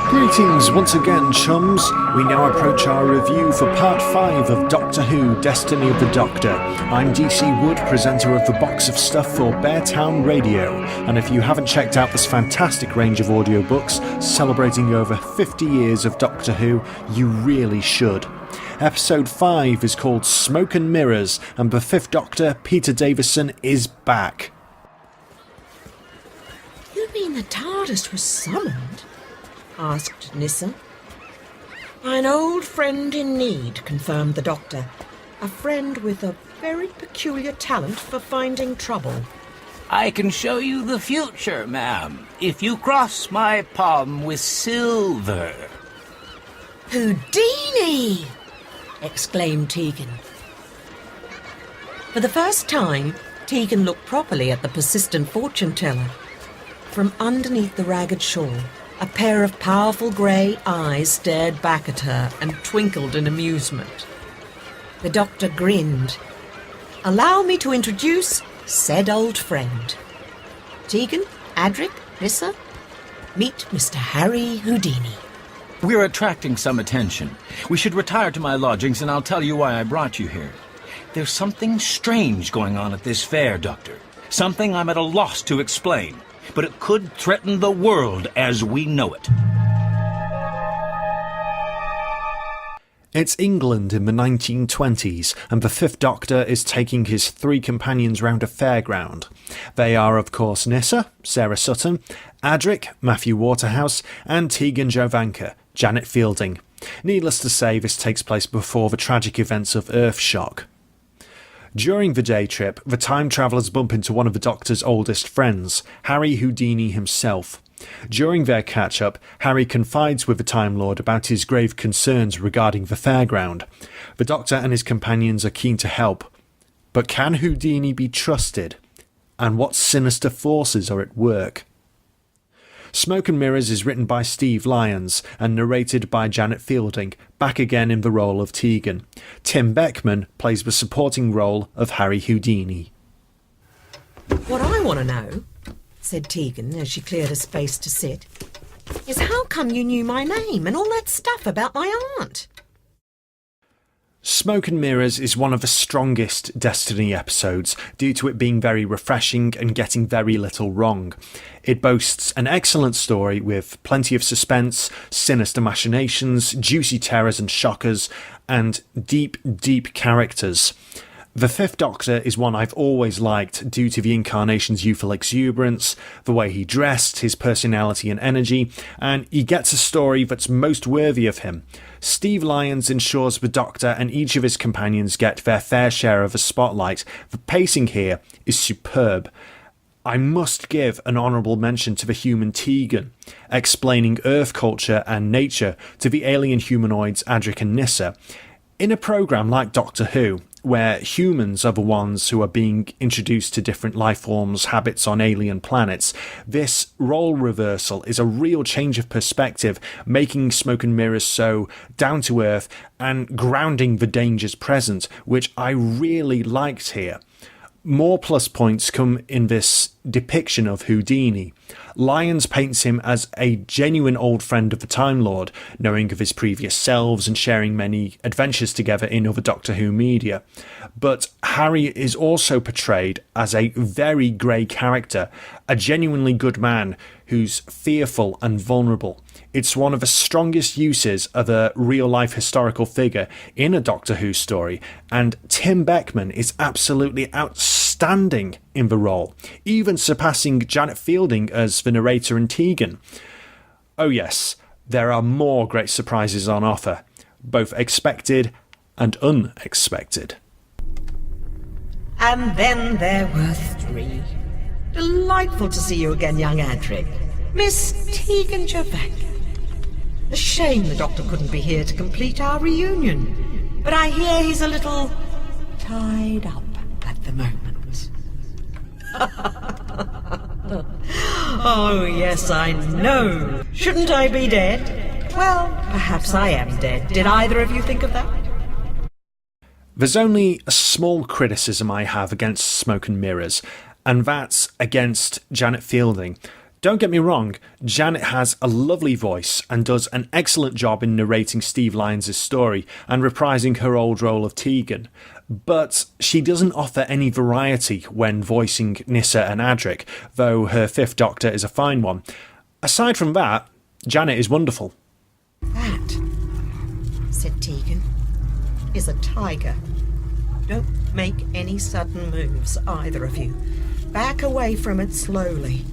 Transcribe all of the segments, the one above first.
Greetings once again, chums. We now approach our review for Part 5 of Doctor Who, Destiny of the Doctor. I'm DC Wood, presenter of the Box of Stuff for Beartown Radio, and if you haven't checked out this fantastic range of audiobooks celebrating over 50 years of Doctor Who, you really should. Episode 5 is called Smoke and Mirrors, and the Fifth Doctor, Peter Davison, is back. You mean the TARDIS was summoned? Asked Nyssa. An old friend in need, confirmed the Doctor. A friend with a very peculiar talent for finding trouble. I can show you the future, ma'am, if you cross my palm with silver. Houdini! Exclaimed Tegan. For the first time, Tegan looked properly at the persistent fortune teller. From underneath the ragged shawl, a pair of powerful grey eyes stared back at her and twinkled in amusement. The Doctor grinned. Allow me to introduce said old friend. Tegan, Adric, Nyssa, meet Mr. Harry Houdini. We're attracting some attention. We should retire to my lodgings and I'll tell you why I brought you here. There's something strange going on at this fair, Doctor. Something I'm at a loss to explain. But it could threaten the world as we know it. It's England in the 1920s, and the Fifth Doctor is taking his three companions round a fairground. They are, of course, Nyssa, Sarah Sutton, Adric, Matthew Waterhouse, and Tegan Jovanka, Janet Fielding. Needless to say, this takes place before the tragic events of Earthshock. During the day trip, the time travellers bump into one of the Doctor's oldest friends, Harry Houdini himself. During their catch-up, Harry confides with the Time Lord about his grave concerns regarding the fairground. The Doctor and his companions are keen to help. But can Houdini be trusted? And what sinister forces are at work? Smoke and Mirrors is written by Steve Lyons and narrated by Janet Fielding, back again in the role of Tegan. Tim Beckmann plays the supporting role of Harry Houdini. What I want to know, said Tegan as she cleared a space to sit, is how come you knew my name and all that stuff about my aunt? Smoke and Mirrors is one of the strongest Destiny episodes due to it being very refreshing and getting very little wrong. It boasts an excellent story with plenty of suspense, sinister machinations, juicy terrors and shockers, and deep, deep characters. The Fifth Doctor is one I've always liked due to the incarnation's youthful exuberance, the way he dressed, his personality and energy, and he gets a story that's most worthy of him. Steve Lyons ensures the Doctor and each of his companions get their fair share of the spotlight. The pacing here is superb. I must give an honourable mention to the human Tegan, explaining Earth culture and nature to the alien humanoids Adric and Nyssa. In a programme like Doctor Who, where humans are the ones who are being introduced to different life forms, habits on alien planets, this role reversal is a real change of perspective, making Smoke and Mirrors so down to earth and grounding the dangers present, which I really liked here. More plus points come in this depiction of Houdini. Lyons paints him as a genuine old friend of the Time Lord, knowing of his previous selves and sharing many adventures together in other Doctor Who media. But Harry is also portrayed as a very grey character, a genuinely good man who's fearful and vulnerable. It's one of the strongest uses of a real-life historical figure in a Doctor Who story, and Tim Beckmann is absolutely outstanding in the role, even surpassing Janet Fielding as the narrator and Tegan. Oh yes, there are more great surprises on offer, both expected and unexpected. And then there were three. Delightful to see you again, young Adric. Miss Tegan Jovanka. A shame the Doctor couldn't be here to complete our reunion. But I hear he's a little tied up at the moment. Oh, yes, I know. Shouldn't I be dead? Well, perhaps I am dead. Did either of you think of that? There's only a small criticism I have against Smoke and Mirrors, and that's against Janet Fielding. Don't get me wrong, Janet has a lovely voice and does an excellent job in narrating Steve Lyons' story and reprising her old role of Tegan, but she doesn't offer any variety when voicing Nyssa and Adric, though her Fifth Doctor is a fine one. Aside from that, Janet is wonderful. That, said Tegan, is a tiger. Don't make any sudden moves, either of you. Back away from it slowly.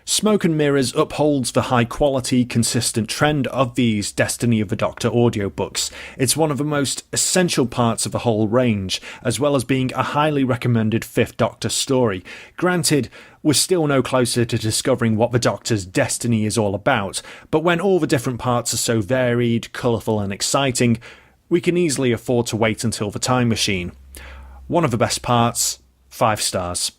Smoke and Mirrors upholds the high-quality, consistent trend of these Destiny of the Doctor audiobooks. It's one of the most essential parts of the whole range, as well as being a highly recommended Fifth Doctor story. Granted, we're still no closer to discovering what the Doctor's destiny is all about, but when all the different parts are so varied, colourful and exciting, we can easily afford to wait until the time machine. One of the best parts, 5 stars.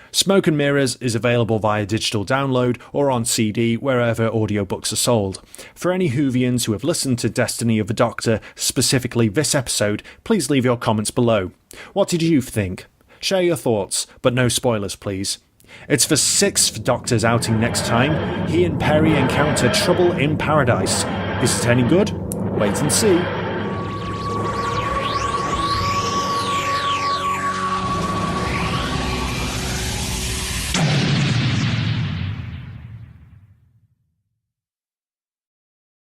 Smoke and Mirrors is available via digital download or on CD wherever audiobooks are sold. For any Whovians who have listened to Destiny of the Doctor, specifically this episode, please leave your comments below. What did you think? Share your thoughts, but no spoilers please. It's the 6th Doctor's outing next time. He and Perry encounter trouble in paradise. Is it any good? Wait and see.